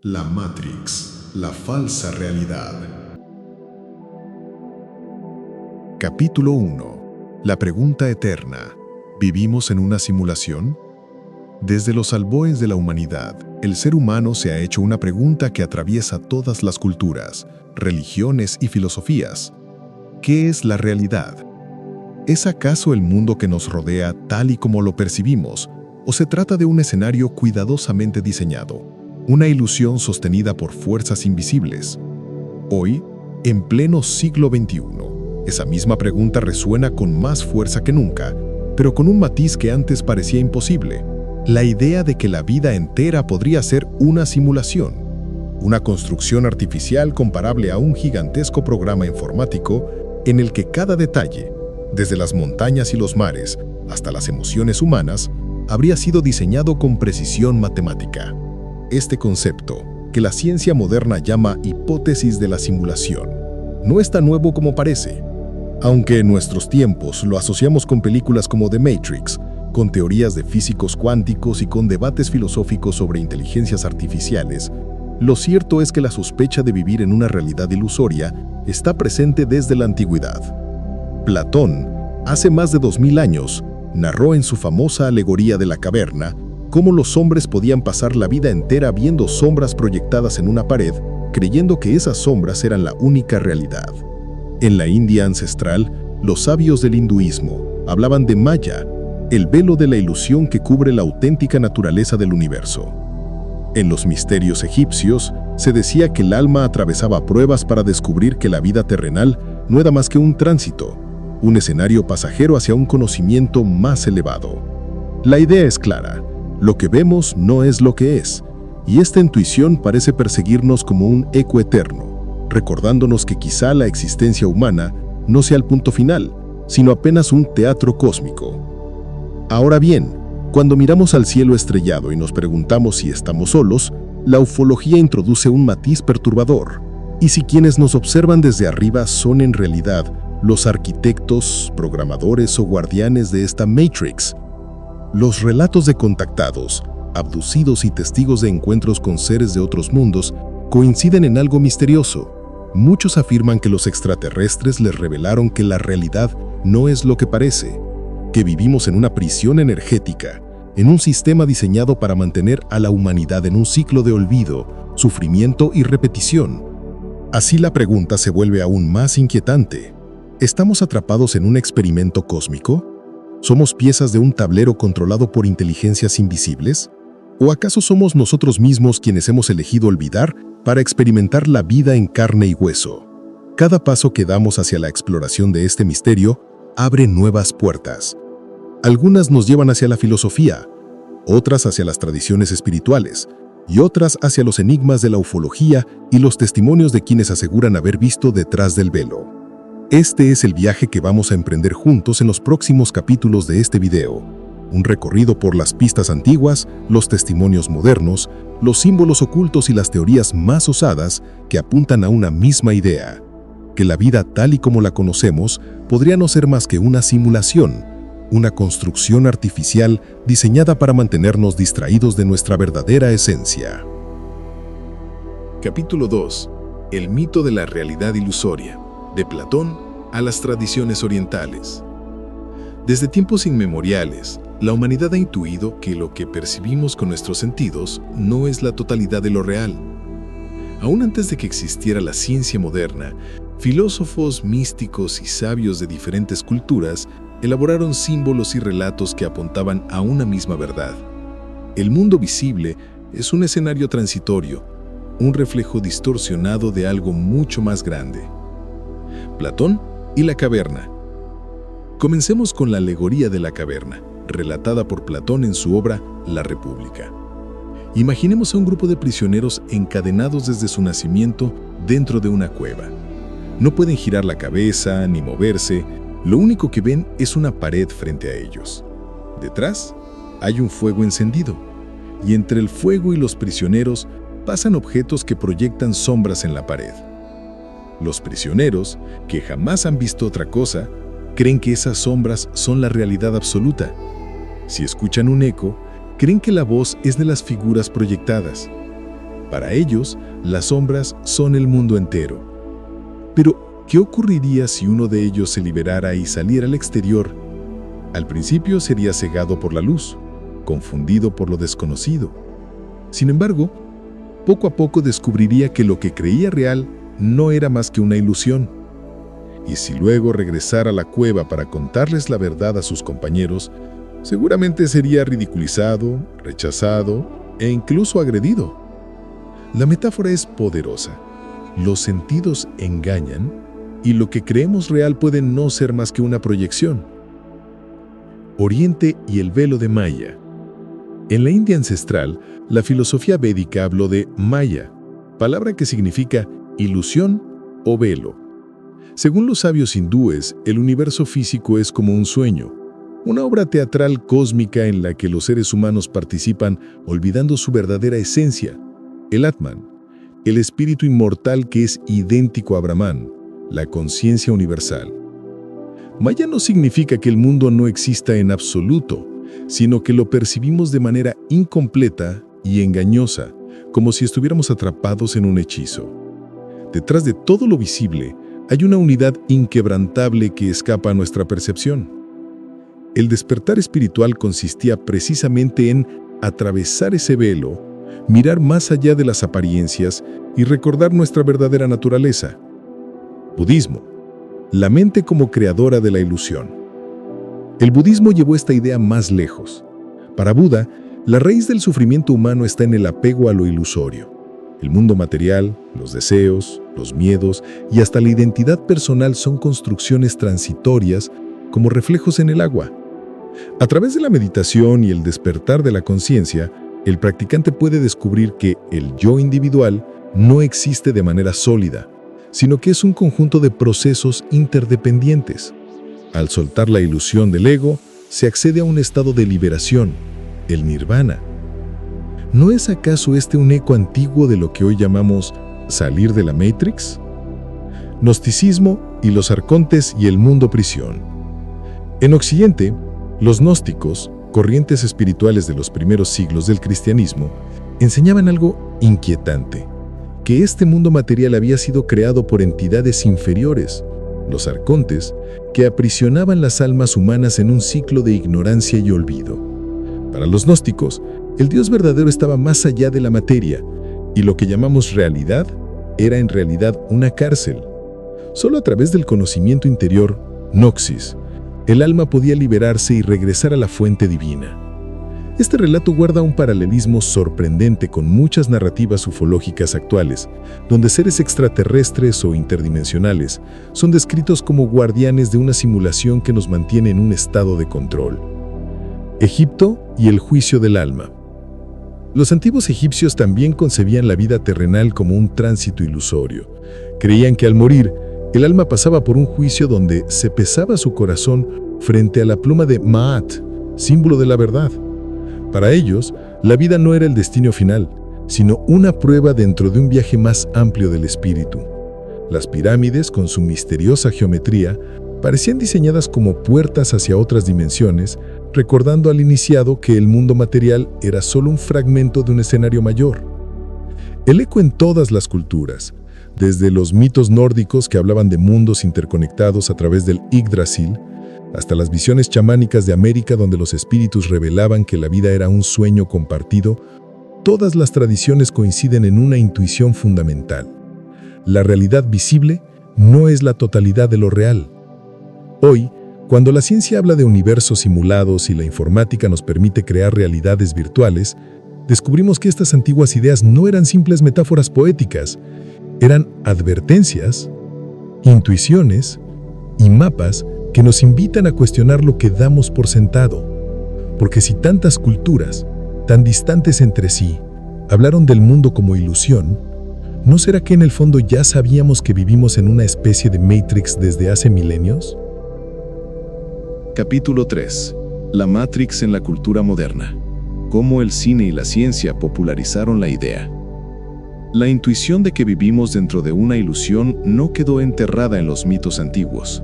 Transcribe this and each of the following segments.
La Matrix, la falsa realidad. Capítulo 1. La pregunta eterna. ¿Vivimos en una simulación? Desde los albores de la humanidad, el ser humano se ha hecho una pregunta que atraviesa todas las culturas, religiones y filosofías. ¿Qué es la realidad? ¿Es acaso el mundo que nos rodea tal y como lo percibimos, o se trata de un escenario cuidadosamente diseñado, una ilusión sostenida por fuerzas invisibles? Hoy, en pleno siglo XXI, esa misma pregunta resuena con más fuerza que nunca, pero con un matiz que antes parecía imposible: la idea de que la vida entera podría ser una simulación, una construcción artificial comparable a un gigantesco programa informático en el que cada detalle, desde las montañas y los mares hasta las emociones humanas, habría sido diseñado con precisión matemática. Este concepto, que la ciencia moderna llama hipótesis de la simulación, no es tan nuevo como parece. Aunque en nuestros tiempos lo asociamos con películas como The Matrix, con teorías de físicos cuánticos y con debates filosóficos sobre inteligencias artificiales, lo cierto es que la sospecha de vivir en una realidad ilusoria está presente desde la antigüedad. Platón, hace más de 2000 años, narró en su famosa alegoría de la caverna cómo los hombres podían pasar la vida entera viendo sombras proyectadas en una pared, creyendo que esas sombras eran la única realidad. En la India ancestral, los sabios del hinduismo hablaban de Maya, el velo de la ilusión que cubre la auténtica naturaleza del universo. En los misterios egipcios, se decía que el alma atravesaba pruebas para descubrir que la vida terrenal no era más que un tránsito, un escenario pasajero hacia un conocimiento más elevado. La idea es clara: lo que vemos no es lo que es, y esta intuición parece perseguirnos como un eco eterno, recordándonos que quizá la existencia humana no sea el punto final, sino apenas un teatro cósmico. Ahora bien, cuando miramos al cielo estrellado y nos preguntamos si estamos solos, la ufología introduce un matiz perturbador. ¿Y si quienes nos observan desde arriba son en realidad los arquitectos, programadores o guardianes de esta Matrix? Los relatos de contactados, abducidos y testigos de encuentros con seres de otros mundos coinciden en algo misterioso. Muchos afirman que los extraterrestres les revelaron que la realidad no es lo que parece, que vivimos en una prisión energética, en un sistema diseñado para mantener a la humanidad en un ciclo de olvido, sufrimiento y repetición. Así la pregunta se vuelve aún más inquietante. ¿Estamos atrapados en un experimento cósmico? ¿Somos piezas de un tablero controlado por inteligencias invisibles? ¿O acaso somos nosotros mismos quienes hemos elegido olvidar para experimentar la vida en carne y hueso? Cada paso que damos hacia la exploración de este misterio abre nuevas puertas. Algunas nos llevan hacia la filosofía, otras hacia las tradiciones espirituales, y otras hacia los enigmas de la ufología y los testimonios de quienes aseguran haber visto detrás del velo. Este es el viaje que vamos a emprender juntos en los próximos capítulos de este video. Un recorrido por las pistas antiguas, los testimonios modernos, los símbolos ocultos y las teorías más osadas que apuntan a una misma idea: que la vida tal y como la conocemos podría no ser más que una simulación, una construcción artificial diseñada para mantenernos distraídos de nuestra verdadera esencia. Capítulo 2. El mito de la realidad ilusoria, de Platón a las tradiciones orientales. Desde tiempos inmemoriales, la humanidad ha intuido que lo que percibimos con nuestros sentidos no es la totalidad de lo real. Aún antes de que existiera la ciencia moderna, filósofos, místicos y sabios de diferentes culturas elaboraron símbolos y relatos que apuntaban a una misma verdad. El mundo visible es un escenario transitorio, un reflejo distorsionado de algo mucho más grande. Platón y la caverna. Comencemos con la alegoría de la caverna, relatada por Platón en su obra La República. Imaginemos a un grupo de prisioneros encadenados desde su nacimiento dentro de una cueva. No pueden girar la cabeza ni moverse. Lo único que ven es una pared frente a ellos. Detrás hay un fuego encendido, y entre el fuego y los prisioneros pasan objetos que proyectan sombras en la pared. Los prisioneros, que jamás han visto otra cosa, creen que esas sombras son la realidad absoluta. Si escuchan un eco, creen que la voz es de las figuras proyectadas. Para ellos, las sombras son el mundo entero. Pero, ¿qué ocurriría si uno de ellos se liberara y saliera al exterior? Al principio sería cegado por la luz, confundido por lo desconocido. Sin embargo, poco a poco descubriría que lo que creía real no era más que una ilusión. Y si luego regresara a la cueva para contarles la verdad a sus compañeros, seguramente sería ridiculizado, rechazado e incluso agredido. La metáfora es poderosa. Los sentidos engañan y lo que creemos real puede no ser más que una proyección. Oriente y el velo de Maya. En la India ancestral, la filosofía védica habló de Maya, palabra que significa ilusión o velo. Según los sabios hindúes, el universo físico es como un sueño, una obra teatral cósmica en la que los seres humanos participan olvidando su verdadera esencia, el Atman, el espíritu inmortal que es idéntico a Brahman, la conciencia universal. Maya no significa que el mundo no exista en absoluto, sino que lo percibimos de manera incompleta y engañosa, como si estuviéramos atrapados en un hechizo. Detrás de todo lo visible hay una unidad inquebrantable que escapa a nuestra percepción. El despertar espiritual consistía precisamente en atravesar ese velo, mirar más allá de las apariencias y recordar nuestra verdadera naturaleza. Budismo. La mente como creadora de la ilusión. El budismo llevó esta idea más lejos. Para Buda, la raíz del sufrimiento humano está en el apego a lo ilusorio. El mundo material, los deseos, los miedos y hasta la identidad personal son construcciones transitorias como reflejos en el agua. A través de la meditación y el despertar de la conciencia, el practicante puede descubrir que el yo individual no existe de manera sólida, sino que es un conjunto de procesos interdependientes. Al soltar la ilusión del ego, se accede a un estado de liberación, el nirvana. ¿No es acaso este un eco antiguo de lo que hoy llamamos salir de la Matrix? Gnosticismo y los arcontes y el mundo prisión. En Occidente, los gnósticos, corrientes espirituales de los primeros siglos del cristianismo, enseñaban algo inquietante, que este mundo material había sido creado por entidades inferiores, los arcontes, que aprisionaban las almas humanas en un ciclo de ignorancia y olvido. Para los gnósticos, el Dios verdadero estaba más allá de la materia, y lo que llamamos realidad era en realidad una cárcel. Solo a través del conocimiento interior, gnosis, el alma podía liberarse y regresar a la fuente divina. Este relato guarda un paralelismo sorprendente con muchas narrativas ufológicas actuales, donde seres extraterrestres o interdimensionales son descritos como guardianes de una simulación que nos mantiene en un estado de control. Egipto y el juicio del alma. Los antiguos egipcios también concebían la vida terrenal como un tránsito ilusorio. Creían que al morir, el alma pasaba por un juicio donde se pesaba su corazón frente a la pluma de Ma'at, símbolo de la verdad. Para ellos, la vida no era el destino final, sino una prueba dentro de un viaje más amplio del espíritu. Las pirámides, con su misteriosa geometría, parecían diseñadas como puertas hacia otras dimensiones, recordando al iniciado que el mundo material era solo un fragmento de un escenario mayor. El eco en todas las culturas, desde los mitos nórdicos que hablaban de mundos interconectados a través del Yggdrasil, hasta las visiones chamánicas de América donde los espíritus revelaban que la vida era un sueño compartido, todas las tradiciones coinciden en una intuición fundamental. La realidad visible no es la totalidad de lo real. Hoy, cuando la ciencia habla de universos simulados y la informática nos permite crear realidades virtuales, descubrimos que estas antiguas ideas no eran simples metáforas poéticas, eran advertencias, intuiciones y mapas que nos invitan a cuestionar lo que damos por sentado. Porque si tantas culturas, tan distantes entre sí, hablaron del mundo como ilusión, ¿no será que en el fondo ya sabíamos que vivimos en una especie de Matrix desde hace milenios? Capítulo 3. La Matrix en la cultura moderna. Cómo el cine y la ciencia popularizaron la idea. La intuición de que vivimos dentro de una ilusión no quedó enterrada en los mitos antiguos.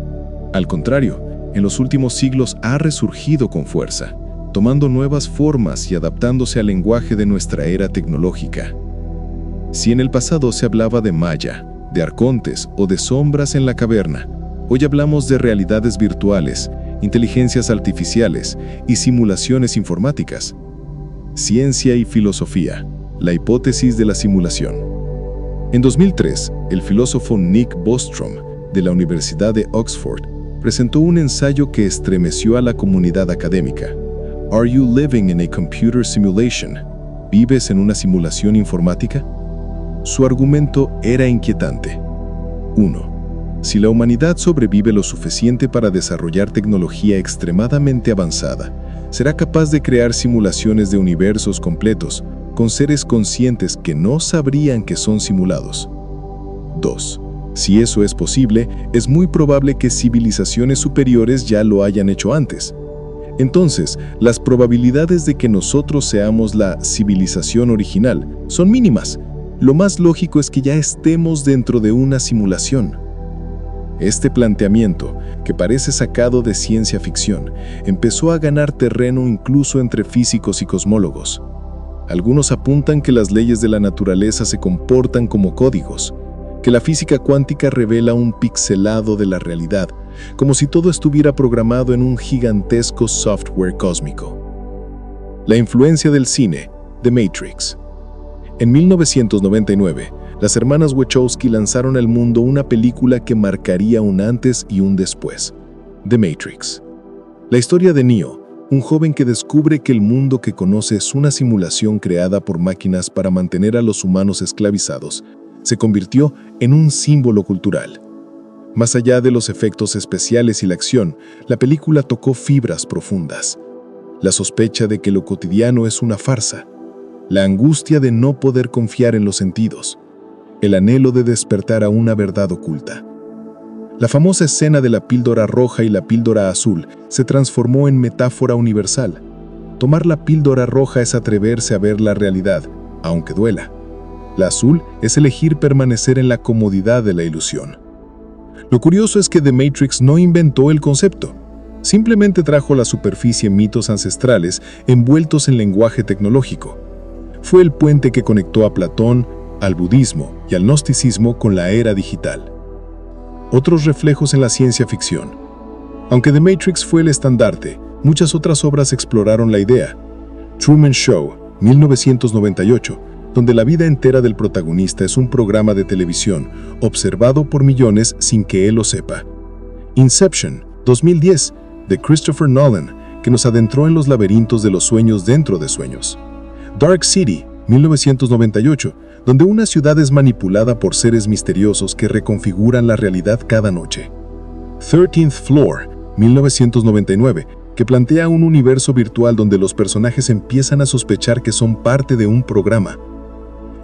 Al contrario, en los últimos siglos ha resurgido con fuerza, tomando nuevas formas y adaptándose al lenguaje de nuestra era tecnológica. Si en el pasado se hablaba de Maya, de arcontes o de sombras en la caverna, hoy hablamos de realidades virtuales, inteligencias artificiales y simulaciones informáticas. Ciencia y filosofía, la hipótesis de la simulación. En 2003, el filósofo Nick Bostrom, de la Universidad de Oxford, presentó un ensayo que estremeció a la comunidad académica. ¿Are you living in a computer simulation? ¿Vives en una simulación informática? Su argumento era inquietante. 1. Si la humanidad sobrevive lo suficiente para desarrollar tecnología extremadamente avanzada, será capaz de crear simulaciones de universos completos, con seres conscientes que no sabrían que son simulados. 2. Si eso es posible, es muy probable que civilizaciones superiores ya lo hayan hecho antes. Entonces, las probabilidades de que nosotros seamos la civilización original son mínimas. Lo más lógico es que ya estemos dentro de una simulación. Este planteamiento, que parece sacado de ciencia ficción, empezó a ganar terreno incluso entre físicos y cosmólogos. Algunos apuntan que las leyes de la naturaleza se comportan como códigos, que la física cuántica revela un pixelado de la realidad, como si todo estuviera programado en un gigantesco software cósmico. La influencia del cine, The Matrix. En 1999, las hermanas Wachowski lanzaron al mundo una película que marcaría un antes y un después, The Matrix. La historia de Neo, un joven que descubre que el mundo que conoce es una simulación creada por máquinas para mantener a los humanos esclavizados, se convirtió en un símbolo cultural. Más allá de los efectos especiales y la acción, la película tocó fibras profundas. La sospecha de que lo cotidiano es una farsa, la angustia de no poder confiar en los sentidos, el anhelo de despertar a una verdad oculta. La famosa escena de la píldora roja y la píldora azul se transformó en metáfora universal. Tomar la píldora roja es atreverse a ver la realidad, aunque duela. La azul es elegir permanecer en la comodidad de la ilusión. Lo curioso es que The Matrix no inventó el concepto. Simplemente trajo a la superficie mitos ancestrales envueltos en lenguaje tecnológico. Fue el puente que conectó a Platón, al budismo y al gnosticismo con la era digital. Otros reflejos en la ciencia ficción. Aunque The Matrix fue el estandarte, muchas otras obras exploraron la idea. Truman Show, 1998, donde la vida entera del protagonista es un programa de televisión, observado por millones sin que él lo sepa. Inception, 2010, de Christopher Nolan, que nos adentró en los laberintos de los sueños dentro de sueños. Dark City, 1998, donde una ciudad es manipulada por seres misteriosos que reconfiguran la realidad cada noche. 13th Floor, 1999, que plantea un universo virtual donde los personajes empiezan a sospechar que son parte de un programa.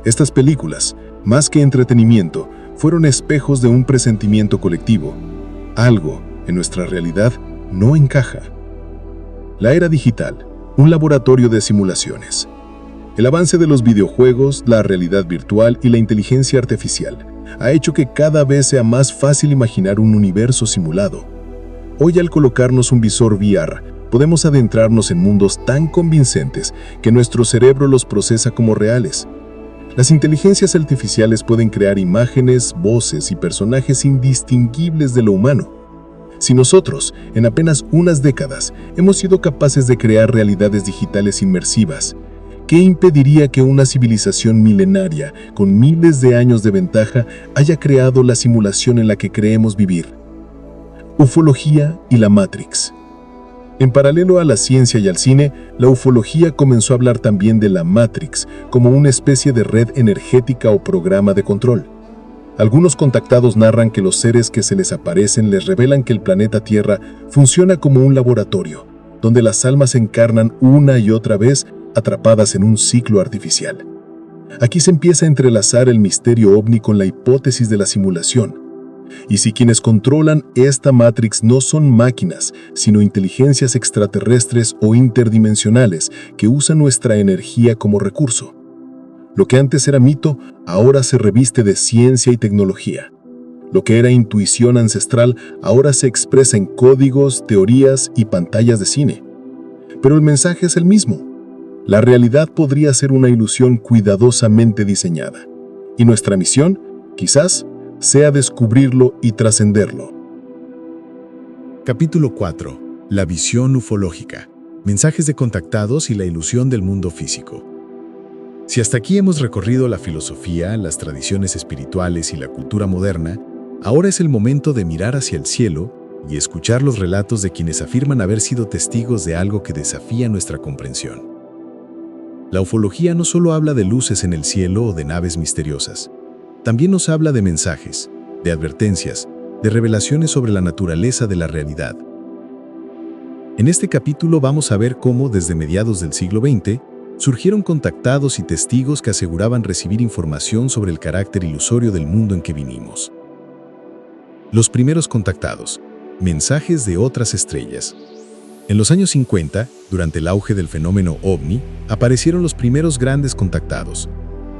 Estas películas, más que entretenimiento, fueron espejos de un presentimiento colectivo. Algo, en nuestra realidad, no encaja. La era digital, un laboratorio de simulaciones. El avance de los videojuegos, la realidad virtual y la inteligencia artificial ha hecho que cada vez sea más fácil imaginar un universo simulado. Hoy, al colocarnos un visor VR, podemos adentrarnos en mundos tan convincentes que nuestro cerebro los procesa como reales. Las inteligencias artificiales pueden crear imágenes, voces y personajes indistinguibles de lo humano. Si nosotros, en apenas unas décadas, hemos sido capaces de crear realidades digitales inmersivas, ¿qué impediría que una civilización milenaria, con miles de años de ventaja, haya creado la simulación en la que creemos vivir? Ufología y la Matrix. En paralelo a la ciencia y al cine, la ufología comenzó a hablar también de la Matrix como una especie de red energética o programa de control. Algunos contactados narran que los seres que se les aparecen les revelan que el planeta Tierra funciona como un laboratorio, donde las almas se encarnan una y otra vez atrapadas en un ciclo artificial. Aquí se empieza a entrelazar el misterio ovni con la hipótesis de la simulación. Y si quienes controlan esta Matrix no son máquinas, sino inteligencias extraterrestres o interdimensionales que usan nuestra energía como recurso. Lo que antes era mito, ahora se reviste de ciencia y tecnología. Lo que era intuición ancestral, ahora se expresa en códigos, teorías y pantallas de cine. Pero el mensaje es el mismo. La realidad podría ser una ilusión cuidadosamente diseñada. Y nuestra misión, quizás, sea descubrirlo y trascenderlo. Capítulo 4. La visión ufológica. Mensajes de contactados y la ilusión del mundo físico. Si hasta aquí hemos recorrido la filosofía, las tradiciones espirituales y la cultura moderna, ahora es el momento de mirar hacia el cielo y escuchar los relatos de quienes afirman haber sido testigos de algo que desafía nuestra comprensión. La ufología no solo habla de luces en el cielo o de naves misteriosas, también nos habla de mensajes, de advertencias, de revelaciones sobre la naturaleza de la realidad. En este capítulo vamos a ver cómo, desde mediados del siglo XX, surgieron contactados y testigos que aseguraban recibir información sobre el carácter ilusorio del mundo en que vinimos. Los primeros contactados. Mensajes de otras estrellas. En los años 50, durante el auge del fenómeno OVNI, aparecieron los primeros grandes contactados.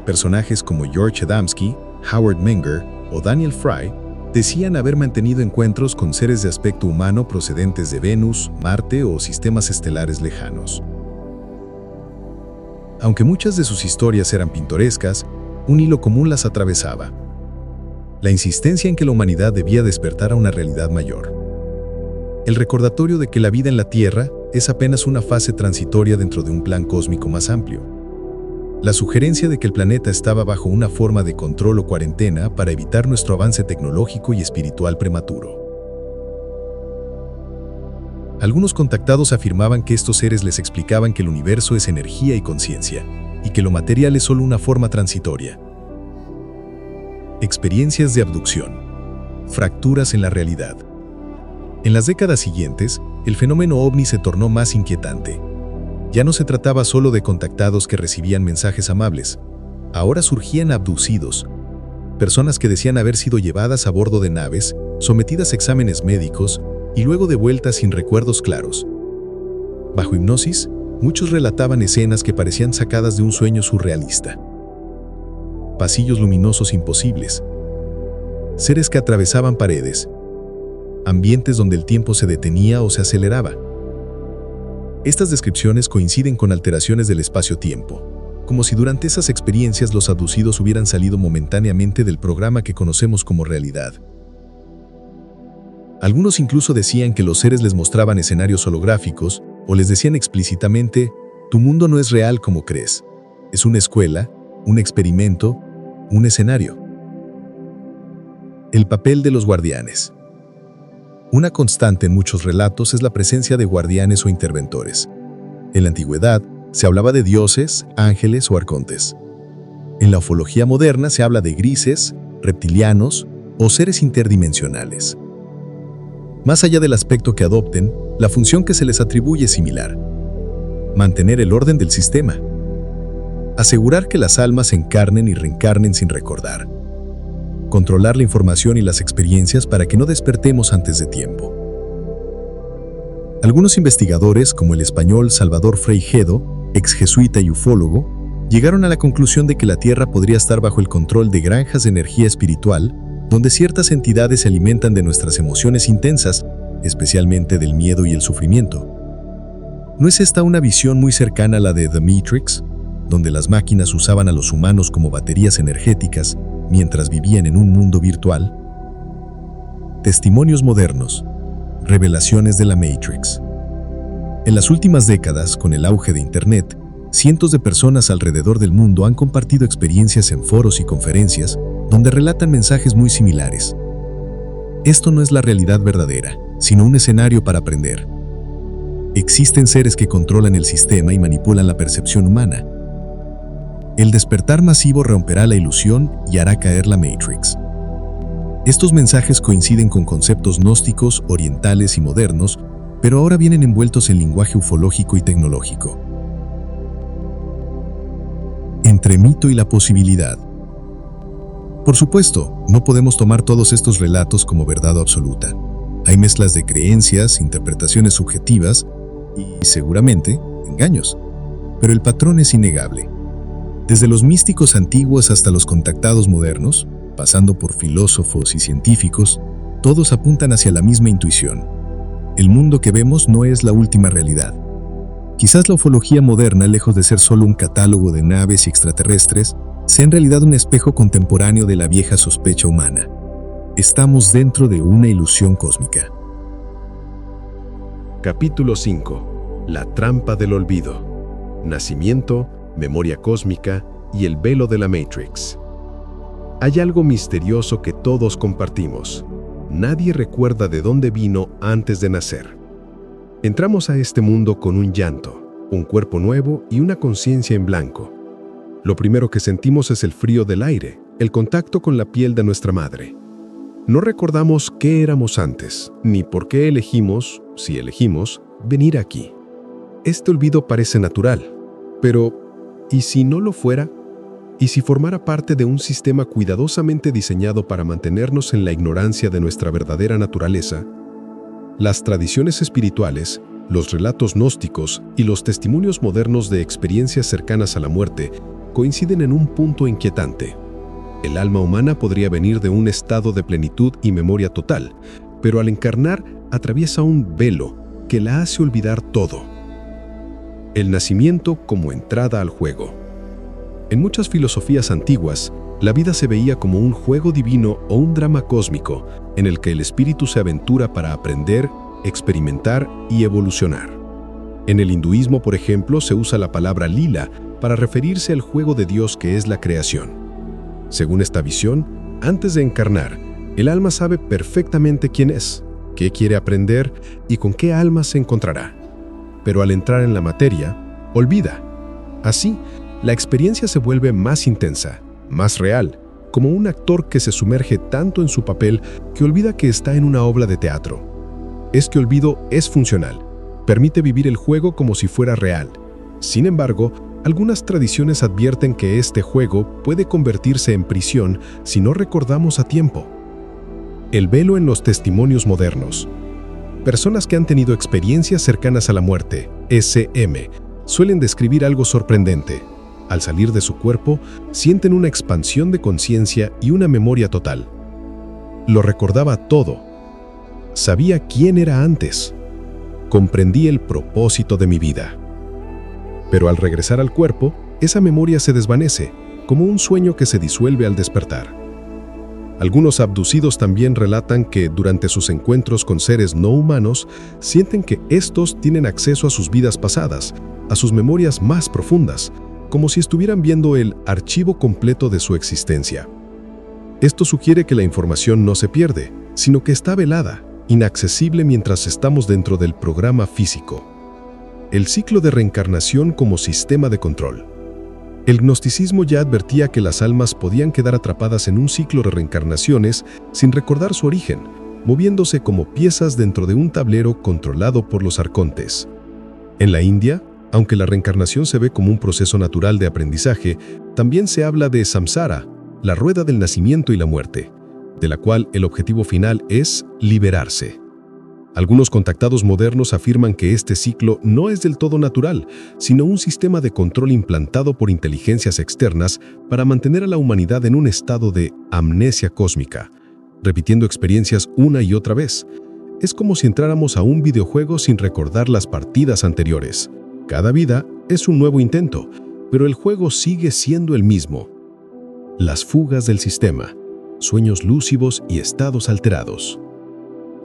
Personajes como George Adamski, Howard Menger o Daniel Fry decían haber mantenido encuentros con seres de aspecto humano procedentes de Venus, Marte o sistemas estelares lejanos. Aunque muchas de sus historias eran pintorescas, un hilo común las atravesaba: la insistencia en que la humanidad debía despertar a una realidad mayor. El recordatorio de que la vida en la Tierra es apenas una fase transitoria dentro de un plan cósmico más amplio. La sugerencia de que el planeta estaba bajo una forma de control o cuarentena para evitar nuestro avance tecnológico y espiritual prematuro. Algunos contactados afirmaban que estos seres les explicaban que el universo es energía y conciencia, y que lo material es solo una forma transitoria. Experiencias de abducción. Fracturas en la realidad. En las décadas siguientes, el fenómeno OVNI se tornó más inquietante. Ya no se trataba solo de contactados que recibían mensajes amables. Ahora surgían abducidos, personas que decían haber sido llevadas a bordo de naves, sometidas a exámenes médicos y luego devueltas sin recuerdos claros. Bajo hipnosis, muchos relataban escenas que parecían sacadas de un sueño surrealista. Pasillos luminosos imposibles, seres que atravesaban paredes, ambientes donde el tiempo se detenía o se aceleraba. Estas descripciones coinciden con alteraciones del espacio-tiempo, como si durante esas experiencias los abducidos hubieran salido momentáneamente del programa que conocemos como realidad. Algunos incluso decían que los seres les mostraban escenarios holográficos o les decían explícitamente: tu mundo no es real como crees, es una escuela, un experimento, un escenario. El papel de los guardianes. Una constante en muchos relatos es la presencia de guardianes o interventores. En la antigüedad se hablaba de dioses, ángeles o arcontes. En la ufología moderna se habla de grises, reptilianos o seres interdimensionales. Más allá del aspecto que adopten, la función que se les atribuye es similar: mantener el orden del sistema, asegurar que las almas encarnen y reencarnen sin recordar, controlar la información y las experiencias para que no despertemos antes de tiempo. Algunos investigadores, como el español Salvador Freixedo, ex jesuita y ufólogo, llegaron a la conclusión de que la Tierra podría estar bajo el control de granjas de energía espiritual, donde ciertas entidades se alimentan de nuestras emociones intensas, especialmente del miedo y el sufrimiento. ¿No es esta una visión muy cercana a la de The Matrix, donde las máquinas usaban a los humanos como baterías energéticas mientras vivían en un mundo virtual? Testimonios modernos. Revelaciones de la Matrix. En las últimas décadas, con el auge de Internet, cientos de personas alrededor del mundo han compartido experiencias en foros y conferencias donde relatan mensajes muy similares. Esto no es la realidad verdadera, sino un escenario para aprender. Existen seres que controlan el sistema y manipulan la percepción humana. El despertar masivo romperá la ilusión y hará caer la Matrix. Estos mensajes coinciden con conceptos gnósticos, orientales y modernos, pero ahora vienen envueltos en lenguaje ufológico y tecnológico. Entre mito y la posibilidad. Por supuesto, no podemos tomar todos estos relatos como verdad absoluta. Hay mezclas de creencias, interpretaciones subjetivas y, seguramente, engaños. Pero el patrón es innegable. Desde los místicos antiguos hasta los contactados modernos, pasando por filósofos y científicos, todos apuntan hacia la misma intuición. El mundo que vemos no es la última realidad. Quizás la ufología moderna, lejos de ser solo un catálogo de naves y extraterrestres, sea en realidad un espejo contemporáneo de la vieja sospecha humana. Estamos dentro de una ilusión cósmica. Capítulo 5. La trampa del olvido. Nacimiento, memoria cósmica y el velo de la Matrix. Hay algo misterioso que todos compartimos. Nadie recuerda de dónde vino antes de nacer. Entramos a este mundo con un llanto, un cuerpo nuevo y una conciencia en blanco. Lo primero que sentimos es el frío del aire, el contacto con la piel de nuestra madre. No recordamos qué éramos antes, ni por qué elegimos, si elegimos, venir aquí. Este olvido parece natural, pero ¿y si no lo fuera? ¿Y si formara parte de un sistema cuidadosamente diseñado para mantenernos en la ignorancia de nuestra verdadera naturaleza? Las tradiciones espirituales, los relatos gnósticos y los testimonios modernos de experiencias cercanas a la muerte coinciden en un punto inquietante. El alma humana podría venir de un estado de plenitud y memoria total, pero al encarnar atraviesa un velo que la hace olvidar todo. El nacimiento como entrada al juego. En muchas filosofías antiguas, la vida se veía como un juego divino o un drama cósmico en el que el espíritu se aventura para aprender, experimentar y evolucionar. En el hinduismo, por ejemplo, se usa la palabra lila para referirse al juego de Dios que es la creación. Según esta visión, antes de encarnar, el alma sabe perfectamente quién es, qué quiere aprender y con qué alma se encontrará. Pero al entrar en la materia, olvida. Así, la experiencia se vuelve más intensa, más real, como un actor que se sumerge tanto en su papel que olvida que está en una obra de teatro. Este olvido es funcional, permite vivir el juego como si fuera real. Sin embargo, algunas tradiciones advierten que este juego puede convertirse en prisión si no recordamos a tiempo. El velo en los testimonios modernos. Personas que han tenido experiencias cercanas a la muerte, SM, suelen describir algo sorprendente. Al salir de su cuerpo, sienten una expansión de conciencia y una memoria total. Lo recordaba todo. Sabía quién era antes. Comprendí el propósito de mi vida. Pero al regresar al cuerpo, esa memoria se desvanece, como un sueño que se disuelve al despertar. Algunos abducidos también relatan que durante sus encuentros con seres no humanos, sienten que estos tienen acceso a sus vidas pasadas, a sus memorias más profundas, como si estuvieran viendo el archivo completo de su existencia. Esto sugiere que la información no se pierde, sino que está velada, inaccesible mientras estamos dentro del programa físico. El ciclo de reencarnación como sistema de control. El gnosticismo ya advertía que las almas podían quedar atrapadas en un ciclo de reencarnaciones sin recordar su origen, moviéndose como piezas dentro de un tablero controlado por los arcontes. En la India, aunque la reencarnación se ve como un proceso natural de aprendizaje, también se habla de samsara, la rueda del nacimiento y la muerte, de la cual el objetivo final es liberarse. Algunos contactados modernos afirman que este ciclo no es del todo natural, sino un sistema de control implantado por inteligencias externas para mantener a la humanidad en un estado de amnesia cósmica, repitiendo experiencias una y otra vez. Es como si entráramos a un videojuego sin recordar las partidas anteriores. Cada vida es un nuevo intento, pero el juego sigue siendo el mismo. Las fugas del sistema, sueños lúcidos y estados alterados.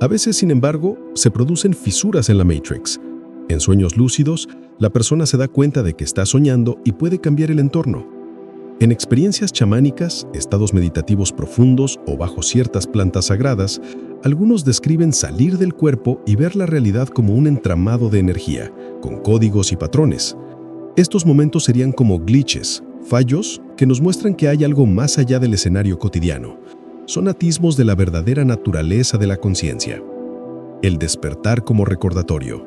A veces, sin embargo, se producen fisuras en la Matrix. En sueños lúcidos, la persona se da cuenta de que está soñando y puede cambiar el entorno. En experiencias chamánicas, estados meditativos profundos o bajo ciertas plantas sagradas, algunos describen salir del cuerpo y ver la realidad como un entramado de energía, con códigos y patrones. Estos momentos serían como glitches, fallos que nos muestran que hay algo más allá del escenario cotidiano. Son atismos de la verdadera naturaleza de la conciencia. El despertar como recordatorio.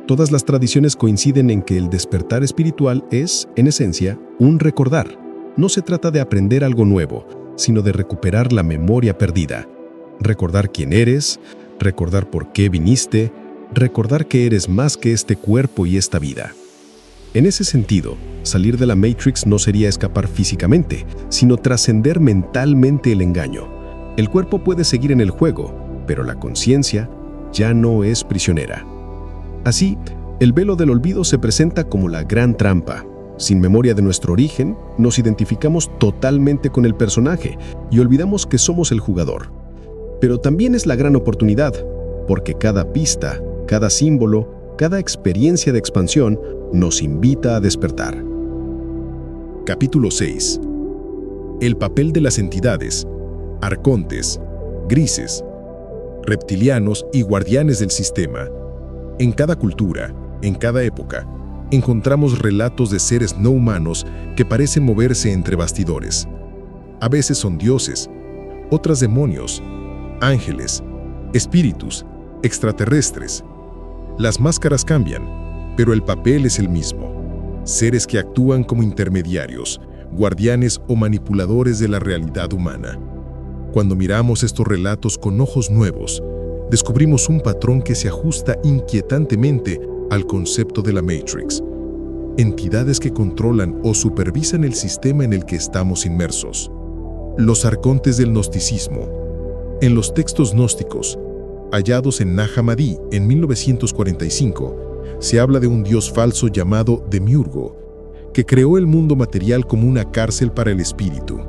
Todas las tradiciones coinciden en que el despertar espiritual es, en esencia, un recordar. No se trata de aprender algo nuevo, sino de recuperar la memoria perdida. Recordar quién eres, recordar por qué viniste, recordar que eres más que este cuerpo y esta vida. En ese sentido, salir de la Matrix no sería escapar físicamente, sino trascender mentalmente el engaño. El cuerpo puede seguir en el juego, pero la conciencia ya no es prisionera. Así, el velo del olvido se presenta como la gran trampa. Sin memoria de nuestro origen, nos identificamos totalmente con el personaje y olvidamos que somos el jugador. Pero también es la gran oportunidad, porque cada pista, cada símbolo, cada experiencia de expansión nos invita a despertar. Capítulo 6. El papel de las entidades, arcontes, grises, reptilianos y guardianes del sistema. En cada cultura, en cada época, encontramos relatos de seres no humanos que parecen moverse entre bastidores. A veces son dioses, otras demonios, ángeles, espíritus, extraterrestres. Las máscaras cambian, pero el papel es el mismo. Seres que actúan como intermediarios, guardianes o manipuladores de la realidad humana. Cuando miramos estos relatos con ojos nuevos, descubrimos un patrón que se ajusta inquietantemente al concepto de la Matrix. Entidades que controlan o supervisan el sistema en el que estamos inmersos. Los arcontes del gnosticismo. En los textos gnósticos, hallados en Nag Hammadi en 1945, se habla de un dios falso llamado Demiurgo, que creó el mundo material como una cárcel para el espíritu.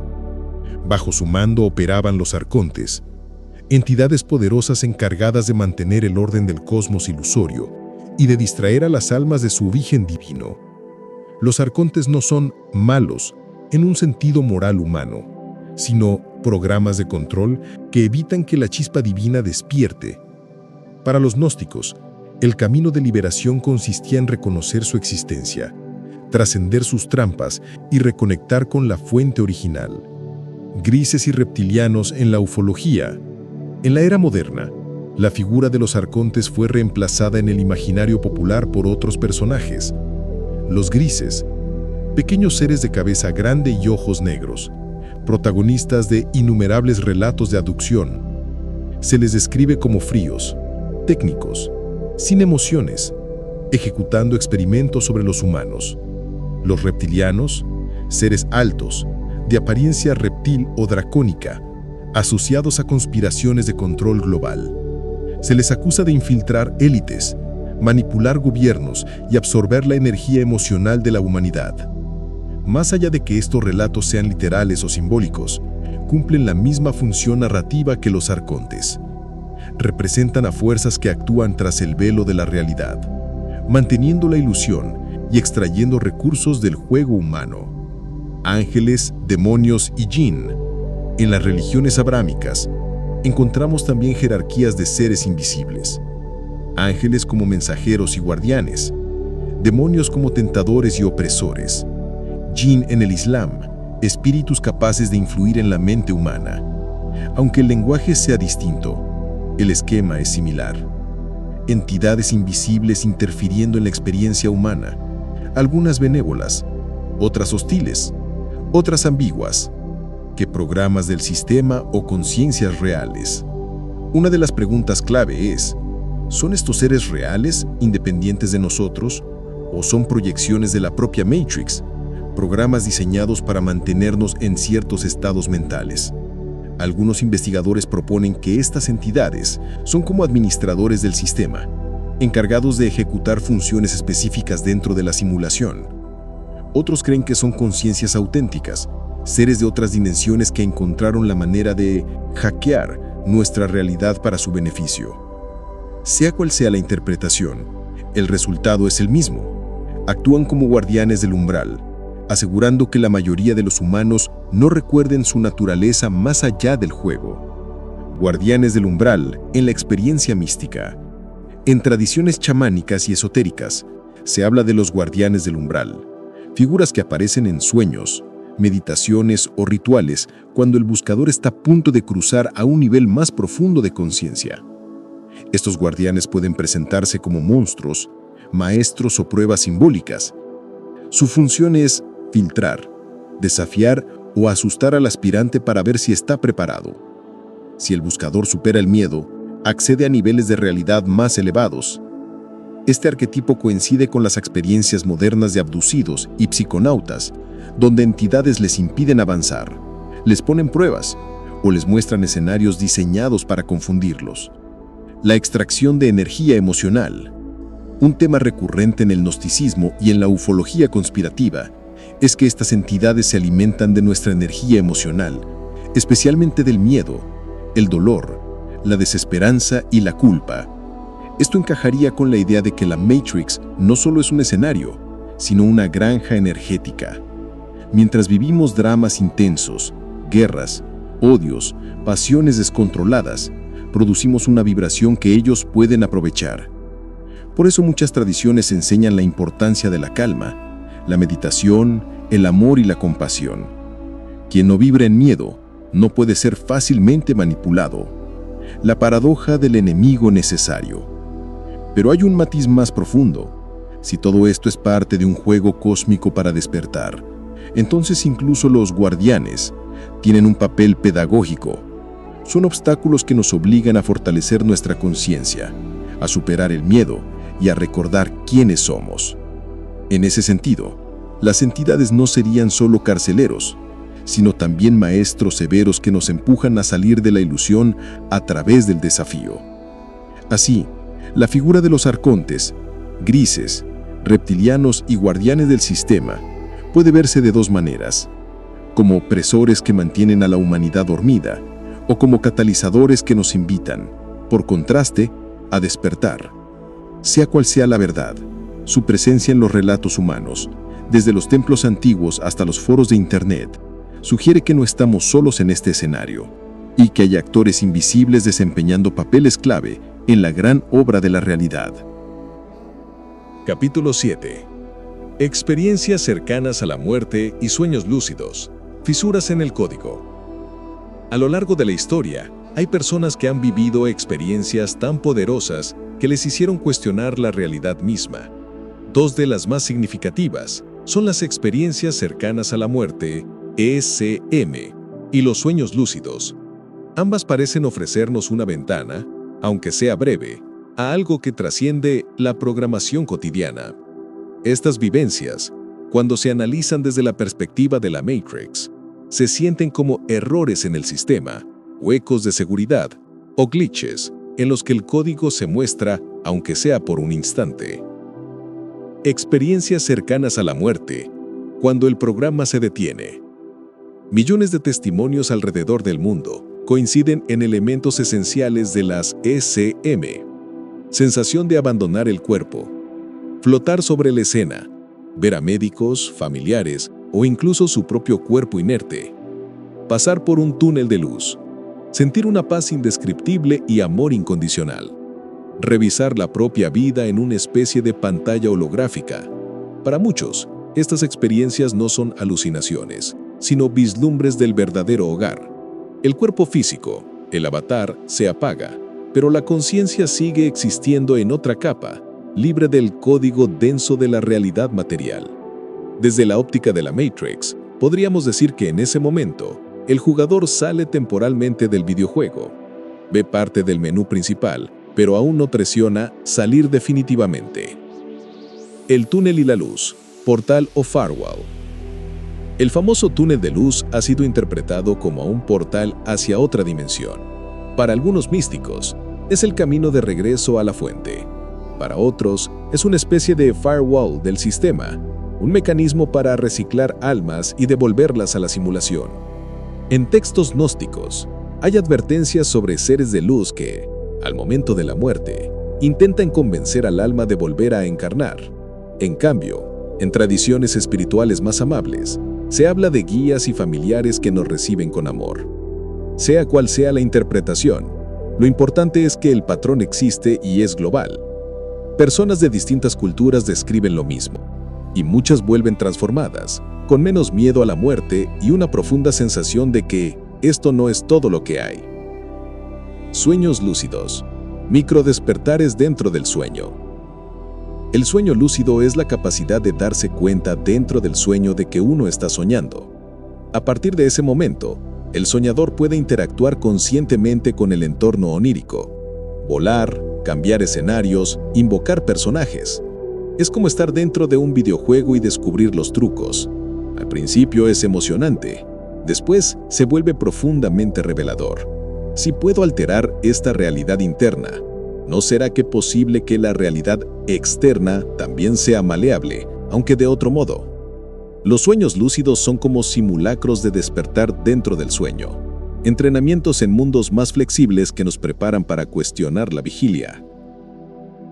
Bajo su mando operaban los arcontes, entidades poderosas encargadas de mantener el orden del cosmos ilusorio y de distraer a las almas de su origen divino. Los arcontes no son malos en un sentido moral humano, sino programas de control que evitan que la chispa divina despierte. Para los gnósticos, el camino de liberación consistía en reconocer su existencia, trascender sus trampas y reconectar con la fuente original. Grises y reptilianos en la ufología. En la era moderna, la figura de los arcontes fue reemplazada en el imaginario popular por otros personajes. Los grises, pequeños seres de cabeza grande y ojos negros, protagonistas de innumerables relatos de abducción. Se les describe como fríos, técnicos, sin emociones, ejecutando experimentos sobre los humanos. Los reptilianos, seres altos, de apariencia reptil o dracónica, asociados a conspiraciones de control global. Se les acusa de infiltrar élites, manipular gobiernos y absorber la energía emocional de la humanidad. Más allá de que estos relatos sean literales o simbólicos, cumplen la misma función narrativa que los arcontes. Representan a fuerzas que actúan tras el velo de la realidad, manteniendo la ilusión y extrayendo recursos del juego humano. Ángeles, demonios y jinn. En las religiones abrámicas, encontramos también jerarquías de seres invisibles. Ángeles como mensajeros y guardianes, demonios como tentadores y opresores. Jinn en el Islam, espíritus capaces de influir en la mente humana. Aunque el lenguaje sea distinto, el esquema es similar. Entidades invisibles interfiriendo en la experiencia humana, algunas benévolas, otras hostiles, otras ambiguas, que programas del sistema o conciencias reales. Una de las preguntas clave es, ¿son estos seres reales, independientes de nosotros, o son proyecciones de la propia Matrix, programas diseñados para mantenernos en ciertos estados mentales? Algunos investigadores proponen que estas entidades son como administradores del sistema, encargados de ejecutar funciones específicas dentro de la simulación. Otros creen que son conciencias auténticas, seres de otras dimensiones que encontraron la manera de hackear nuestra realidad para su beneficio. Sea cual sea la interpretación, el resultado es el mismo. Actúan como guardianes del umbral, asegurando que la mayoría de los humanos no recuerden su naturaleza más allá del juego. Guardianes del umbral en la experiencia mística. En tradiciones chamánicas y esotéricas, se habla de los guardianes del umbral, figuras que aparecen en sueños, meditaciones o rituales cuando el buscador está a punto de cruzar a un nivel más profundo de conciencia. Estos guardianes pueden presentarse como monstruos, maestros o pruebas simbólicas. Su función es filtrar, desafiar o asustar al aspirante para ver si está preparado. Si el buscador supera el miedo, accede a niveles de realidad más elevados. Este arquetipo coincide con las experiencias modernas de abducidos y psiconautas, donde entidades les impiden avanzar, les ponen pruebas o les muestran escenarios diseñados para confundirlos. La extracción de energía emocional, un tema recurrente en el gnosticismo y en la ufología conspirativa, es que estas entidades se alimentan de nuestra energía emocional, especialmente del miedo, el dolor, la desesperanza y la culpa. Esto encajaría con la idea de que la Matrix no solo es un escenario, sino una granja energética. Mientras vivimos dramas intensos, guerras, odios, pasiones descontroladas, producimos una vibración que ellos pueden aprovechar. Por eso muchas tradiciones enseñan la importancia de la calma, la meditación, el amor y la compasión. Quien no vibra en miedo no puede ser fácilmente manipulado. La paradoja del enemigo necesario. Pero hay un matiz más profundo. Si todo esto es parte de un juego cósmico para despertar, entonces incluso los guardianes tienen un papel pedagógico. Son obstáculos que nos obligan a fortalecer nuestra conciencia, a superar el miedo y a recordar quiénes somos. En ese sentido, las entidades no serían solo carceleros, sino también maestros severos que nos empujan a salir de la ilusión a través del desafío. Así, la figura de los arcontes, grises, reptilianos y guardianes del sistema puede verse de dos maneras: como opresores que mantienen a la humanidad dormida, o como catalizadores que nos invitan, por contraste, a despertar. Sea cual sea la verdad, su presencia en los relatos humanos, desde los templos antiguos hasta los foros de Internet, sugiere que no estamos solos en este escenario, y que hay actores invisibles desempeñando papeles clave en la gran obra de la realidad. Capítulo 7. Experiencias cercanas a la muerte y sueños lúcidos. Fisuras en el código. A lo largo de la historia, hay personas que han vivido experiencias tan poderosas que les hicieron cuestionar la realidad misma. Dos de las más significativas son las experiencias cercanas a la muerte, ECM, y los sueños lúcidos. Ambas parecen ofrecernos una ventana, aunque sea breve, a algo que trasciende la programación cotidiana. Estas vivencias, cuando se analizan desde la perspectiva de la Matrix, se sienten como errores en el sistema, huecos de seguridad o glitches en los que el código se muestra, aunque sea por un instante. Experiencias cercanas a la muerte, cuando el programa se detiene. Millones de testimonios alrededor del mundo coinciden en elementos esenciales de las ECM. Sensación de abandonar el cuerpo, flotar sobre la escena, ver a médicos, familiares o incluso su propio cuerpo inerte, pasar por un túnel de luz, sentir una paz indescriptible y amor incondicional, revisar la propia vida en una especie de pantalla holográfica. Para muchos, estas experiencias no son alucinaciones, sino vislumbres del verdadero hogar. El cuerpo físico, el avatar, se apaga, pero la conciencia sigue existiendo en otra capa, libre del código denso de la realidad material. Desde la óptica de la Matrix, podríamos decir que en ese momento, el jugador sale temporalmente del videojuego, ve parte del menú principal, pero aún no presiona salir definitivamente. El túnel y la luz, portal o firewall. El famoso túnel de luz ha sido interpretado como un portal hacia otra dimensión. Para algunos místicos, es el camino de regreso a la fuente. Para otros, es una especie de firewall del sistema, un mecanismo para reciclar almas y devolverlas a la simulación. En textos gnósticos, hay advertencias sobre seres de luz que, al momento de la muerte, intentan convencer al alma de volver a encarnar. En cambio, en tradiciones espirituales más amables, se habla de guías y familiares que nos reciben con amor. Sea cual sea la interpretación, lo importante es que el patrón existe y es global. Personas de distintas culturas describen lo mismo, y muchas vuelven transformadas, con menos miedo a la muerte y una profunda sensación de que esto no es todo lo que hay. Sueños lúcidos. Microdespertares dentro del sueño. El sueño lúcido es la capacidad de darse cuenta dentro del sueño de que uno está soñando. A partir de ese momento, el soñador puede interactuar conscientemente con el entorno onírico, volar, cambiar escenarios, invocar personajes. Es como estar dentro de un videojuego y descubrir los trucos. Al principio es emocionante, después se vuelve profundamente revelador. Si puedo alterar esta realidad interna, ¿no será que posible que la realidad externa también sea maleable, aunque de otro modo? Los sueños lúcidos son como simulacros de despertar dentro del sueño, entrenamientos en mundos más flexibles que nos preparan para cuestionar la vigilia.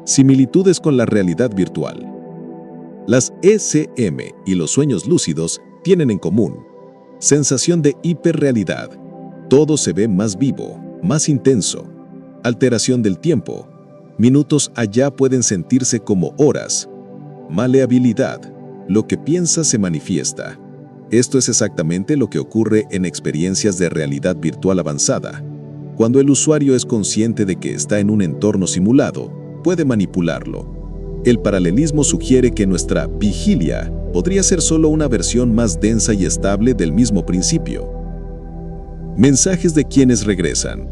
Similitudes con la realidad virtual. Las ECM y los sueños lúcidos tienen en común sensación de hiperrealidad. Todo se ve más vivo, más intenso. Alteración del tiempo. Minutos allá pueden sentirse como horas. Maleabilidad. Lo que piensa se manifiesta. Esto es exactamente lo que ocurre en experiencias de realidad virtual avanzada. Cuando el usuario es consciente de que está en un entorno simulado, puede manipularlo. El paralelismo sugiere que nuestra vigilia podría ser solo una versión más densa y estable del mismo principio. Mensajes de quienes regresan.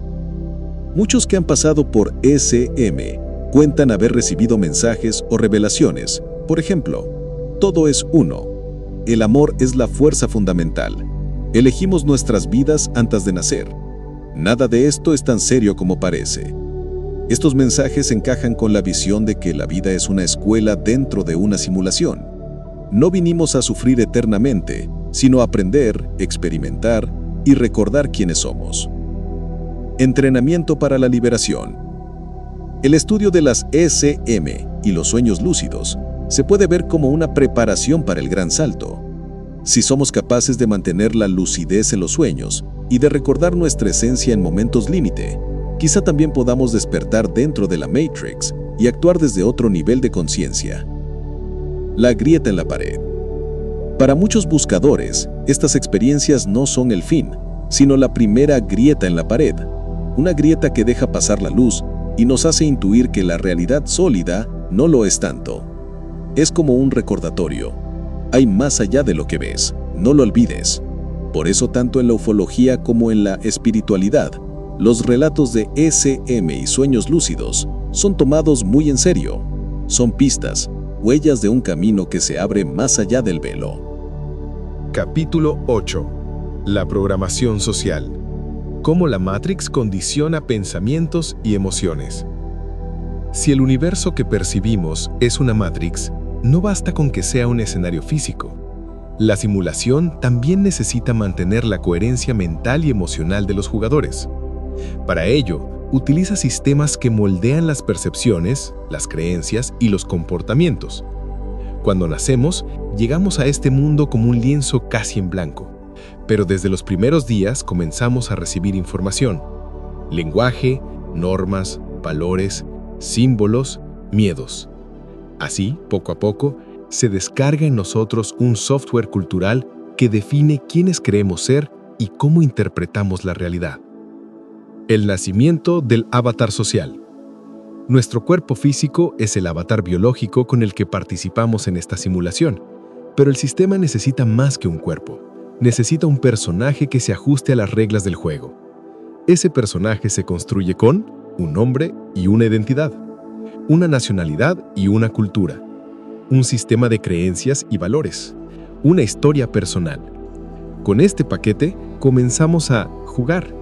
Muchos que han pasado por ECM cuentan haber recibido mensajes o revelaciones. Por ejemplo, todo es uno. El amor es la fuerza fundamental. Elegimos nuestras vidas antes de nacer. Nada de esto es tan serio como parece. Estos mensajes encajan con la visión de que la vida es una escuela dentro de una simulación. No vinimos a sufrir eternamente, sino a aprender, experimentar y recordar quiénes somos. Entrenamiento para la liberación. El estudio de las ECM y los sueños lúcidos se puede ver como una preparación para el gran salto. Si somos capaces de mantener la lucidez en los sueños y de recordar nuestra esencia en momentos límite, quizá también podamos despertar dentro de la Matrix y actuar desde otro nivel de conciencia. La grieta en la pared. Para muchos buscadores, estas experiencias no son el fin, sino la primera grieta en la pared, una grieta que deja pasar la luz y nos hace intuir que la realidad sólida no lo es tanto. Es como un recordatorio. Hay más allá de lo que ves, no lo olvides. Por eso tanto en la ufología como en la espiritualidad, los relatos de ECM y sueños lúcidos son tomados muy en serio. Son pistas, huellas de un camino que se abre más allá del velo. Capítulo 8. La programación social. Cómo la Matrix condiciona pensamientos y emociones. Si el universo que percibimos es una Matrix, no basta con que sea un escenario físico. La simulación también necesita mantener la coherencia mental y emocional de los jugadores. Para ello, utiliza sistemas que moldean las percepciones, las creencias y los comportamientos. Cuando nacemos, llegamos a este mundo como un lienzo casi en blanco, pero desde los primeros días comenzamos a recibir información: lenguaje, normas, valores, símbolos, miedos. Así, poco a poco, se descarga en nosotros un software cultural que define quiénes creemos ser y cómo interpretamos la realidad. El nacimiento del avatar social. Nuestro cuerpo físico es el avatar biológico con el que participamos en esta simulación, pero el sistema necesita más que un cuerpo. Necesita un personaje que se ajuste a las reglas del juego. Ese personaje se construye con un nombre y una identidad, una nacionalidad y una cultura, un sistema de creencias y valores, una historia personal. Con este paquete comenzamos a jugar,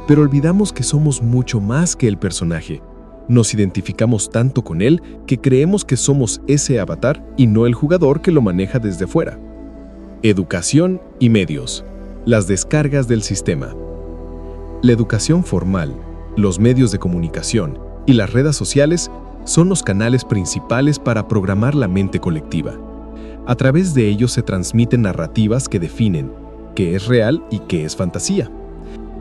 pero olvidamos que somos mucho más que el personaje. Nos identificamos tanto con él que creemos que somos ese avatar y no el jugador que lo maneja desde fuera. Educación y medios. Las descargas del sistema. La educación formal, los medios de comunicación y las redes sociales son los canales principales para programar la mente colectiva. A través de ellos se transmiten narrativas que definen qué es real y qué es fantasía,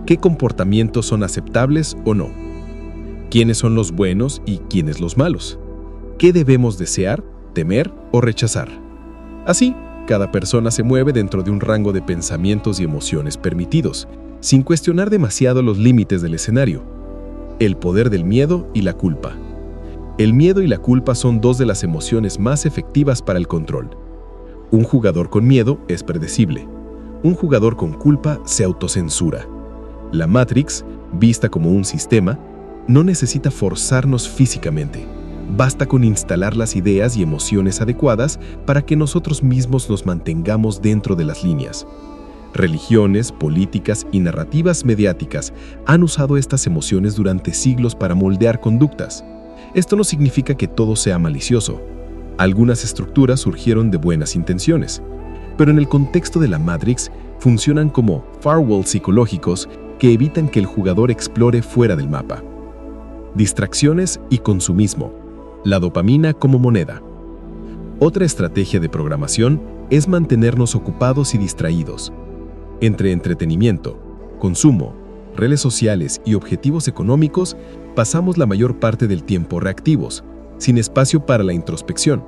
qué comportamientos son aceptables o no, quiénes son los buenos y quiénes los malos, qué debemos desear, temer o rechazar. Así, cada persona se mueve dentro de un rango de pensamientos y emociones permitidos, sin cuestionar demasiado los límites del escenario. El poder del miedo y la culpa. El miedo y la culpa son dos de las emociones más efectivas para el control. Un jugador con miedo es predecible. Un jugador con culpa se autocensura. La Matrix, vista como un sistema, no necesita forzarnos físicamente. Basta con instalar las ideas y emociones adecuadas para que nosotros mismos nos mantengamos dentro de las líneas. Religiones, políticas y narrativas mediáticas han usado estas emociones durante siglos para moldear conductas. Esto no significa que todo sea malicioso. Algunas estructuras surgieron de buenas intenciones. pero en el contexto de la Matrix funcionan como firewalls psicológicos que evitan que el jugador explore fuera del mapa. Distracciones y consumismo. La dopamina como moneda. Otra estrategia de programación es mantenernos ocupados y distraídos. Entre entretenimiento, consumo, redes sociales y objetivos económicos, pasamos la mayor parte del tiempo reactivos, sin espacio para la introspección.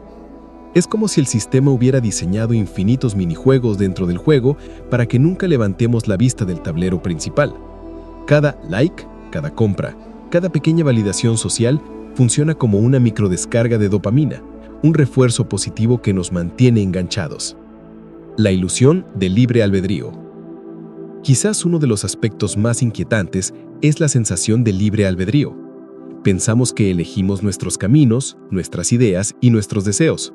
Es como si el sistema hubiera diseñado infinitos minijuegos dentro del juego para que nunca levantemos la vista del tablero principal. Cada like, cada compra, cada pequeña validación social funciona como una microdescarga de dopamina, un refuerzo positivo que nos mantiene enganchados. La ilusión del libre albedrío. Quizás uno de los aspectos más inquietantes es la sensación de libre albedrío. Pensamos que elegimos nuestros caminos, nuestras ideas y nuestros deseos.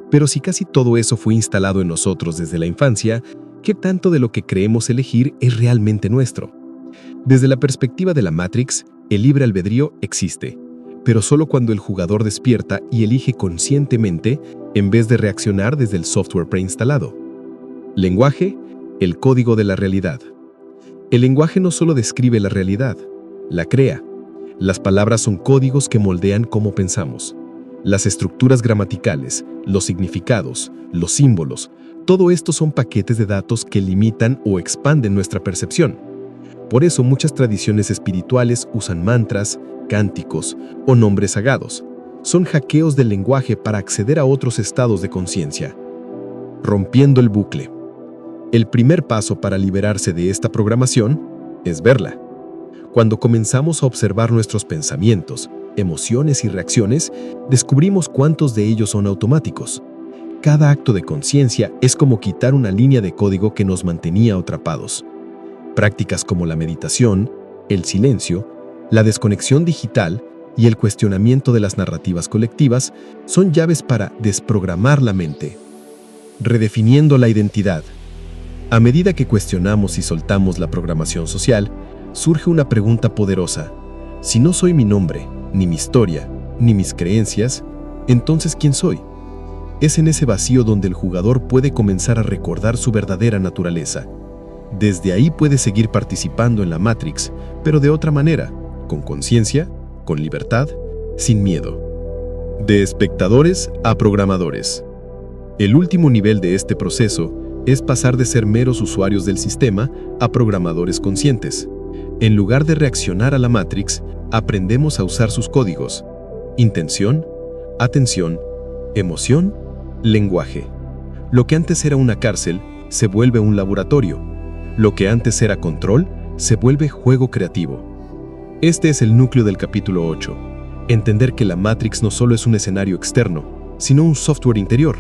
Pero si casi todo eso fue instalado en nosotros desde la infancia, ¿qué tanto de lo que creemos elegir es realmente nuestro? Desde la perspectiva de la Matrix, el libre albedrío existe, pero solo cuando el jugador despierta y elige conscientemente en vez de reaccionar desde el software preinstalado. Lenguaje, el código de la realidad. El lenguaje no solo describe la realidad, la crea. Las palabras son códigos que moldean cómo pensamos. Las estructuras gramaticales, los significados, los símbolos, todo esto son paquetes de datos que limitan o expanden nuestra percepción. Por eso muchas tradiciones espirituales usan mantras, cánticos o nombres sagrados. Son hackeos del lenguaje para acceder a otros estados de conciencia. Rompiendo el bucle. El primer paso para liberarse de esta programación es verla. Cuando comenzamos a observar nuestros pensamientos, emociones y reacciones, descubrimos cuántos de ellos son automáticos. Cada acto de conciencia es como quitar una línea de código que nos mantenía atrapados. Prácticas como la meditación, el silencio, la desconexión digital y el cuestionamiento de las narrativas colectivas son llaves para desprogramar la mente. Redefiniendo la identidad. A medida que cuestionamos y soltamos la programación social, surge una pregunta poderosa. Si no soy mi nombre, ni mi historia, ni mis creencias, entonces ¿quién soy? Es en ese vacío donde el jugador puede comenzar a recordar su verdadera naturaleza. Desde ahí puede seguir participando en la Matrix, pero de otra manera, con conciencia, con libertad, sin miedo. De espectadores a programadores. El último nivel de este proceso es pasar de ser meros usuarios del sistema a programadores conscientes. En lugar de reaccionar a la Matrix, aprendemos a usar sus códigos: intención, atención, emoción, lenguaje. Lo que antes era una cárcel se vuelve un laboratorio. Lo que antes era control se vuelve juego creativo. Este es el núcleo del capítulo 8. Entender que la Matrix no solo es un escenario externo, sino un software interior,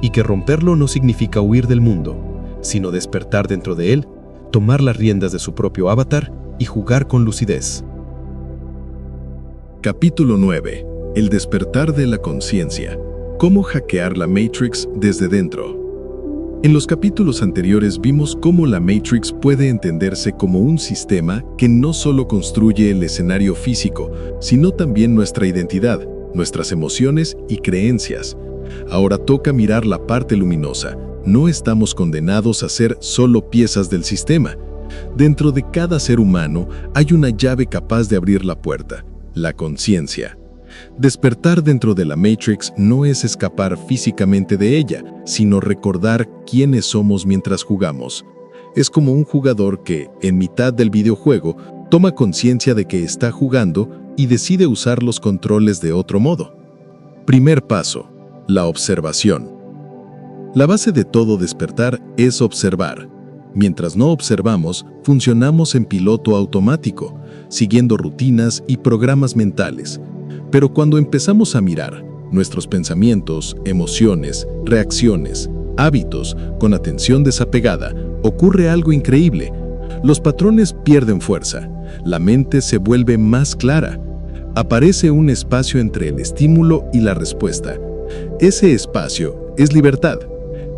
y que romperlo no significa huir del mundo, sino despertar dentro de él, tomar las riendas de su propio avatar y jugar con lucidez. Capítulo 9. El despertar de la conciencia. ¿Cómo hackear la Matrix desde dentro? En los capítulos anteriores vimos cómo la Matrix puede entenderse como un sistema que no solo construye el escenario físico, sino también nuestra identidad, nuestras emociones y creencias. Ahora toca mirar la parte luminosa. No estamos condenados a ser solo piezas del sistema. Dentro de cada ser humano hay una llave capaz de abrir la puerta: la conciencia. Despertar dentro de la Matrix no es escapar físicamente de ella, sino recordar quiénes somos mientras jugamos. Es como un jugador que, en mitad del videojuego, toma conciencia de que está jugando y decide usar los controles de otro modo. Primer paso: la observación. La base de todo despertar es observar. Mientras no observamos, funcionamos en piloto automático, siguiendo rutinas y programas mentales. Pero cuando empezamos a mirar nuestros pensamientos, emociones, reacciones, hábitos con atención desapegada, ocurre algo increíble. Los patrones pierden fuerza, la mente se vuelve más clara. Aparece un espacio entre el estímulo y la respuesta. Ese espacio es libertad.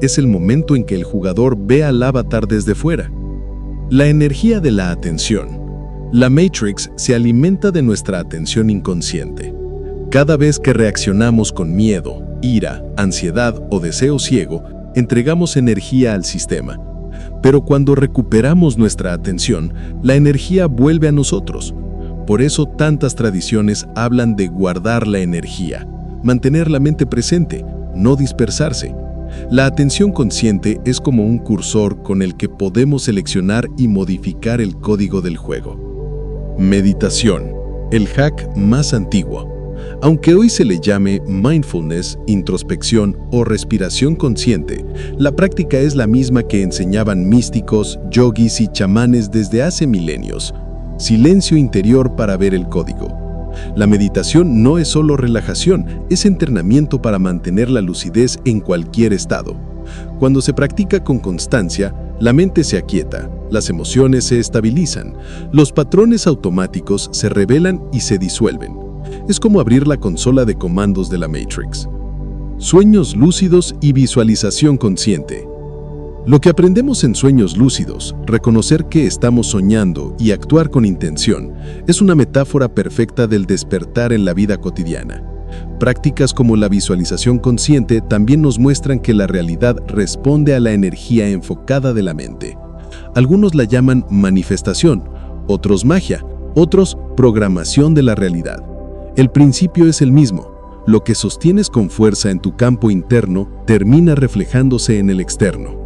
Es el momento en que el jugador ve al avatar desde fuera. La energía de la atención. La Matrix se alimenta de nuestra atención inconsciente. Cada vez que reaccionamos con miedo, ira, ansiedad o deseo ciego, entregamos energía al sistema. Pero cuando recuperamos nuestra atención, la energía vuelve a nosotros. Por eso tantas tradiciones hablan de guardar la energía, mantener la mente presente, no dispersarse. La atención consciente es como un cursor con el que podemos seleccionar y modificar el código del juego. Meditación, el hack más antiguo. Aunque hoy se le llame mindfulness, introspección o respiración consciente, la práctica es la misma que enseñaban místicos, yogis y chamanes desde hace milenios. Silencio interior para ver el código. La meditación no es solo relajación, es entrenamiento para mantener la lucidez en cualquier estado. Cuando se practica con constancia, la mente se aquieta, las emociones se estabilizan, los patrones automáticos se revelan y se disuelven. Es como abrir la consola de comandos de la Matrix. Sueños lúcidos y visualización consciente. Lo que aprendemos en sueños lúcidos, reconocer que estamos soñando y actuar con intención, es una metáfora perfecta del despertar en la vida cotidiana. Prácticas como la visualización consciente también nos muestran que la realidad responde a la energía enfocada de la mente. Algunos la llaman manifestación, otros magia, otros programación de la realidad. El principio es el mismo. Lo que sostienes con fuerza en tu campo interno termina reflejándose en el externo.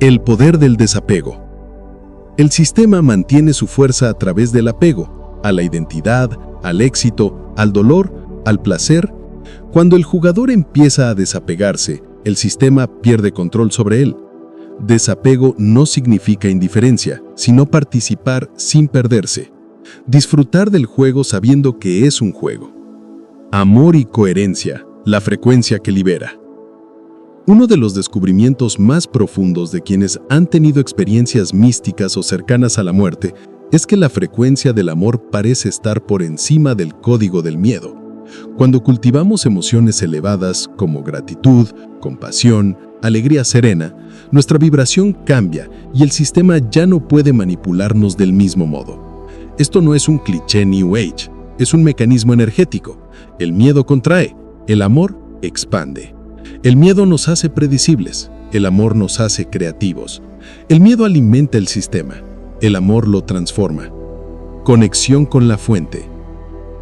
El poder del desapego. El sistema mantiene su fuerza a través del apego, a la identidad, al éxito, al dolor, al placer. Cuando el jugador empieza a desapegarse, el sistema pierde control sobre él. Desapego no significa indiferencia, sino participar sin perderse. Disfrutar del juego sabiendo que es un juego. Amor y coherencia, la frecuencia que libera. Uno de los descubrimientos más profundos de quienes han tenido experiencias místicas o cercanas a la muerte es que la frecuencia del amor parece estar por encima del código del miedo. Cuando cultivamos emociones elevadas como gratitud, compasión, alegría serena, nuestra vibración cambia y el sistema ya no puede manipularnos del mismo modo. Esto no es un cliché New Age, es un mecanismo energético. El miedo contrae, el amor expande. El miedo nos hace predecibles, el amor nos hace creativos. El miedo alimenta el sistema, el amor lo transforma. Conexión con la fuente.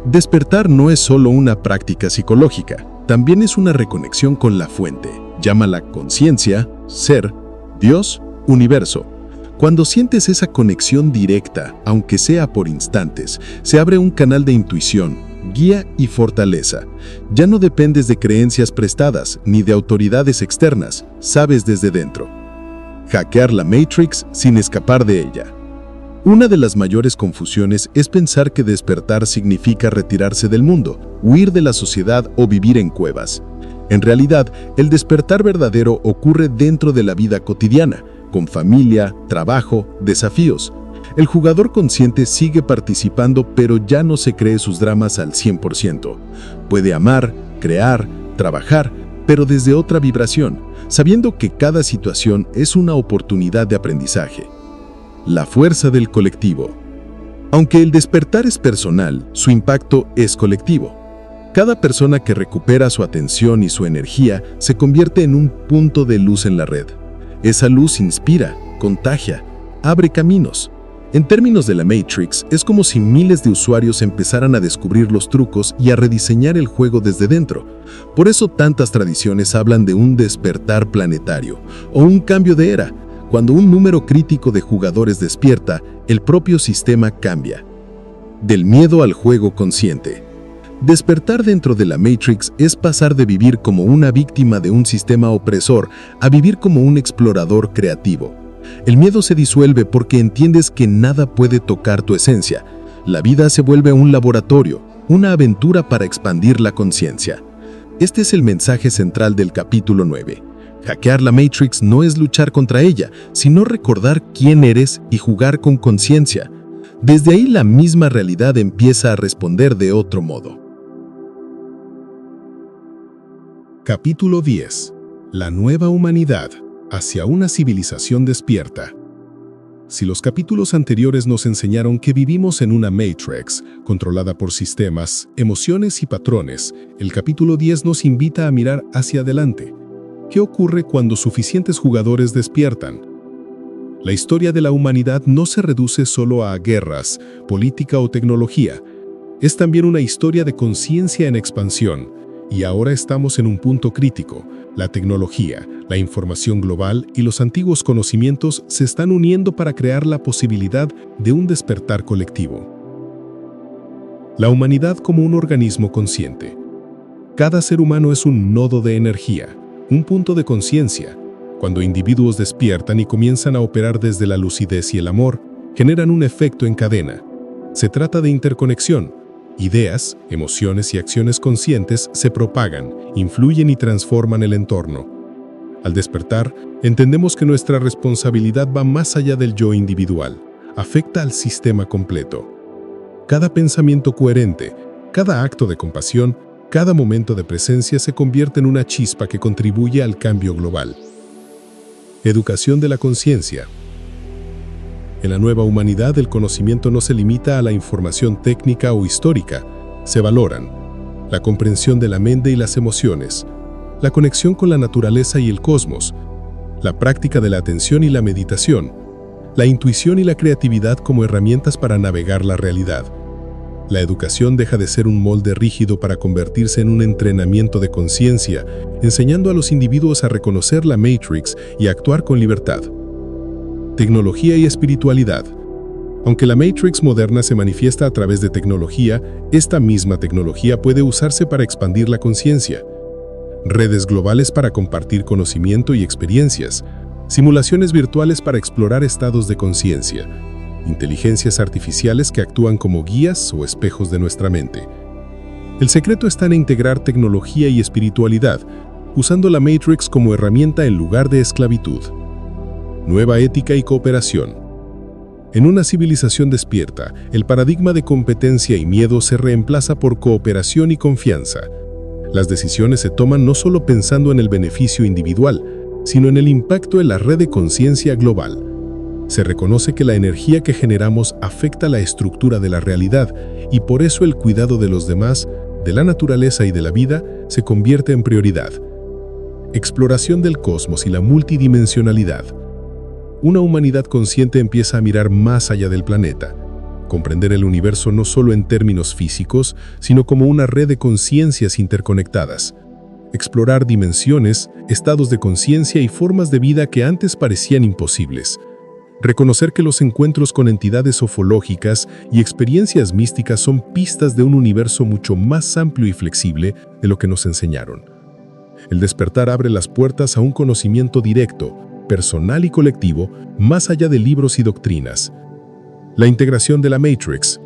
Despertar no es solo una práctica psicológica, también es una reconexión con la fuente. Llámala conciencia, ser, Dios, universo. Cuando sientes esa conexión directa, aunque sea por instantes, se abre un canal de intuición, guía y fortaleza. Ya no dependes de creencias prestadas ni de autoridades externas, sabes desde dentro. Hackear la Matrix sin escapar de ella. Una de las mayores confusiones es pensar que despertar significa retirarse del mundo, huir de la sociedad o vivir en cuevas. En realidad, el despertar verdadero ocurre dentro de la vida cotidiana, con familia, trabajo, desafíos. El jugador consciente sigue participando, pero ya no se cree sus dramas al 100%. Puede amar, crear, trabajar, pero desde otra vibración, sabiendo que cada situación es una oportunidad de aprendizaje. La fuerza del colectivo. Aunque el despertar es personal, su impacto es colectivo. Cada persona que recupera su atención y su energía se convierte en un punto de luz en la red. Esa luz inspira, contagia, abre caminos. En términos de la Matrix, es como si miles de usuarios empezaran a descubrir los trucos y a rediseñar el juego desde dentro. Por eso tantas tradiciones hablan de un despertar planetario o un cambio de era. Cuando un número crítico de jugadores despierta, el propio sistema cambia. Del miedo al juego consciente. Despertar dentro de la Matrix es pasar de vivir como una víctima de un sistema opresor a vivir como un explorador creativo. El miedo se disuelve porque entiendes que nada puede tocar tu esencia. La vida se vuelve un laboratorio, una aventura para expandir la conciencia. Este es el mensaje central del capítulo 9. Hackear la Matrix no es luchar contra ella, sino recordar quién eres y jugar con conciencia. Desde ahí la misma realidad empieza a responder de otro modo. Capítulo 10. La nueva humanidad, hacia una civilización despierta. Si los capítulos anteriores nos enseñaron que vivimos en una Matrix, controlada por sistemas, emociones y patrones, el capítulo 10 nos invita a mirar hacia adelante. ¿Qué ocurre cuando suficientes jugadores despiertan? La historia de la humanidad no se reduce solo a guerras, política o tecnología. Es también una historia de conciencia en expansión. Y ahora estamos en un punto crítico. La tecnología, la información global y los antiguos conocimientos se están uniendo para crear la posibilidad de un despertar colectivo. La humanidad como un organismo consciente. Cada ser humano es un nodo de energía, un punto de conciencia. Cuando individuos despiertan y comienzan a operar desde la lucidez y el amor, generan un efecto en cadena. Se trata de interconexión. Ideas, emociones y acciones conscientes se propagan, influyen y transforman el entorno. Al despertar, entendemos que nuestra responsabilidad va más allá del yo individual, afecta al sistema completo. Cada pensamiento coherente, cada acto de compasión, cada momento de presencia se convierte en una chispa que contribuye al cambio global. Educación de la conciencia. En la nueva humanidad, el conocimiento no se limita a la información técnica o histórica. Se valoran la comprensión de la mente y las emociones, la conexión con la naturaleza y el cosmos, la práctica de la atención y la meditación, la intuición y la creatividad como herramientas para navegar la realidad. La educación deja de ser un molde rígido para convertirse en un entrenamiento de conciencia, enseñando a los individuos a reconocer la Matrix y a actuar con libertad. Tecnología y espiritualidad. Aunque la Matrix moderna se manifiesta a través de tecnología, esta misma tecnología puede usarse para expandir la conciencia. Redes globales para compartir conocimiento y experiencias, simulaciones virtuales para explorar estados de conciencia, inteligencias artificiales que actúan como guías o espejos de nuestra mente. El secreto está en integrar tecnología y espiritualidad, usando la Matrix como herramienta en lugar de esclavitud. Nueva ética y cooperación. En una civilización despierta, el paradigma de competencia y miedo se reemplaza por cooperación y confianza. Las decisiones se toman no solo pensando en el beneficio individual, sino en el impacto en la red de conciencia global. Se reconoce que la energía que generamos afecta la estructura de la realidad y por eso el cuidado de los demás, de la naturaleza y de la vida se convierte en prioridad. Exploración del cosmos y la multidimensionalidad. Una humanidad consciente empieza a mirar más allá del planeta, comprender el universo no solo en términos físicos, sino como una red de conciencias interconectadas. Explorar dimensiones, estados de conciencia y formas de vida que antes parecían imposibles. Reconocer que los encuentros con entidades ufológicas y experiencias místicas son pistas de un universo mucho más amplio y flexible de lo que nos enseñaron. El despertar abre las puertas a un conocimiento directo, personal y colectivo, más allá de libros y doctrinas. La integración de la Matrix.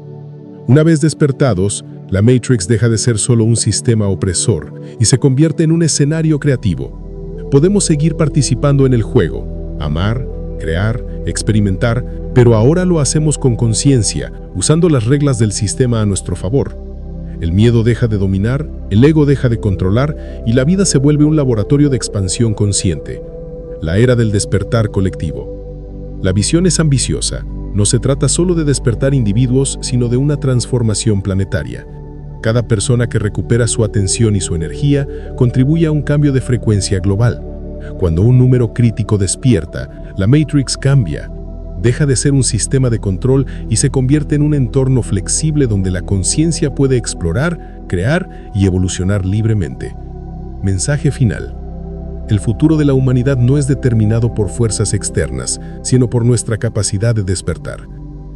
Una vez despertados, la Matrix deja de ser solo un sistema opresor y se convierte en un escenario creativo. Podemos seguir participando en el juego, amar, crear, experimentar, pero ahora lo hacemos con conciencia, usando las reglas del sistema a nuestro favor. El miedo deja de dominar, el ego deja de controlar y la vida se vuelve un laboratorio de expansión consciente. La era del despertar colectivo. La visión es ambiciosa. No se trata solo de despertar individuos, sino de una transformación planetaria. Cada persona que recupera su atención y su energía contribuye a un cambio de frecuencia global. Cuando un número crítico despierta, la Matrix cambia. Deja de ser un sistema de control y se convierte en un entorno flexible donde la conciencia puede explorar, crear y evolucionar libremente. Mensaje final. El futuro de la humanidad no es determinado por fuerzas externas, sino por nuestra capacidad de despertar.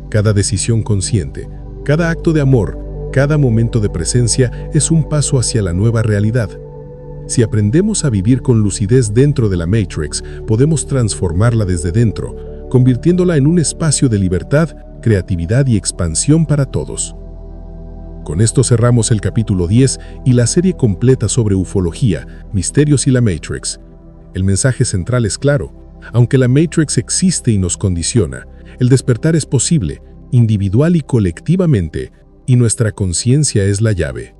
Cada decisión consciente, cada acto de amor, cada momento de presencia es un paso hacia la nueva realidad. Si aprendemos a vivir con lucidez dentro de la Matrix, podemos transformarla desde dentro, convirtiéndola en un espacio de libertad, creatividad y expansión para todos. Con esto cerramos el capítulo 10 y la serie completa sobre ufología, misterios y la Matrix. El mensaje central es claro. Aunque la Matrix existe y nos condiciona, el despertar es posible, individual y colectivamente, y nuestra conciencia es la llave.